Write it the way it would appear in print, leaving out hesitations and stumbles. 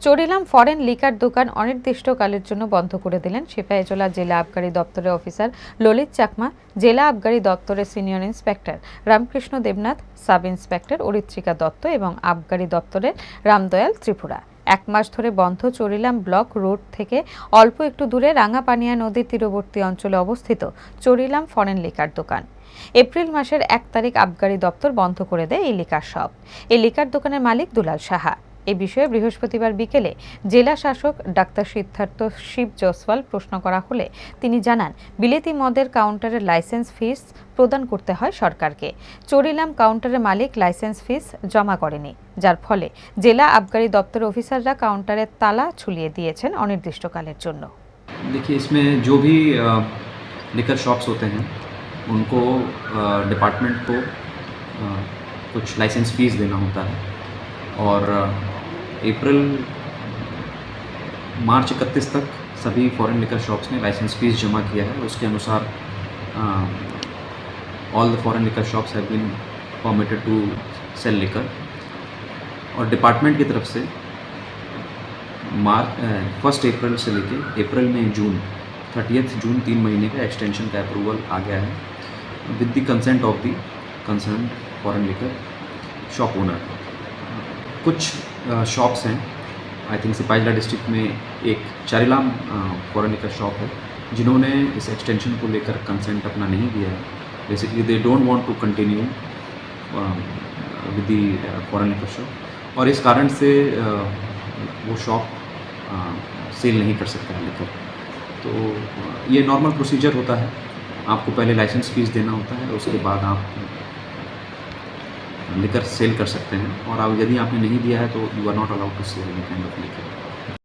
Charilam foreign liquor দোকান অনির্দিষ্টকালের জন্য বন্ধ করে দিলেন সিপাহীজলা জেলা আবগারি দপ্তরের অফিসার ললিত চাকমা, জেলা আবগারি দপ্তরের senior inspector Ramkrishna Debnath, sub inspector Aritrika Dutta এবং আবগারি দপ্তরের রামদয়াল ত্রিপুরা। এক মাস ধরে বন্ধ চরিলাম ব্লক রোড থেকে অল্প একটু দূরে রাঙাপানিয়া নদীর তীরবর্তী অঞ্চলে অবস্থিত চরিলাম ফরেন লিকার দোকান। এপ্রিল মাসের 1 তারিখ আবগারি দপ্তর বন্ধ করে দেয় এই লিকার শপ। এই লিকার দোকানের মালিক দুলাল সাহা। এ বিষয়ে বৃহস্পতিবার বিকেলে জেলা শাসক ডাক্তার সিদ্ধার্থ শিব জসওয়াল প্রশ্ন করা হলে তিনি জানান, বিলেতি মদের কাউন্টারের লাইসেন্স ফিস প্রদান করতে হয় সরকারকে। চরিলাম কাউন্টারের মালিক লাইসেন্স ফিস জমা করেনি, যার ফলে জেলা আবগারি দপ্তরের অফিসাররা কাউন্টারের তালা ঝুলিয়ে দিয়েছেন অনির্দিষ্টকালের জন্য। देखिए, इसमें जो भी लिकर शॉप्स होते हैं उनको डिपार्टमेंट को कुछ लाइसेंस फ़ीस देना होता है और अप्रैल मार्च 31 तक सभी फॉरेन लिकर शॉप्स ने लाइसेंस फ़ीस जमा किया है। उसके अनुसार all the foreign liquor shops have been permitted to sell liquor और डिपार्टमेंट की तरफ से 1 अप्रैल से लेके अप्रैल में जून 30 जून 3 महीने का एक्सटेंशन का अप्रूवल आ गया है with the consent of the concern foreign liquor shop owner. कुछ शॉप्स हैं, आई थिंक सिपाहीजला डिस्ट्रिक्ट में एक चारिलाम फॉरेन लिकर शॉप है जिन्होंने इस एक्सटेंशन को लेकर कंसेंट अपना नहीं दिया है। Basically they don't want to continue with the foreign liquor shop और इस कारण से वो शॉप सेल नहीं कर सकता है लिकर। तो ये नॉर्मल प्रोसीजर होता है, आपको पहले लाइसेंस फ़ीस देना होता है, उसके बाद आप लिकर सेल कर सकते हैं और अब यदि आपने नहीं दिया है तो you are not allowed to sell any kind of liquor.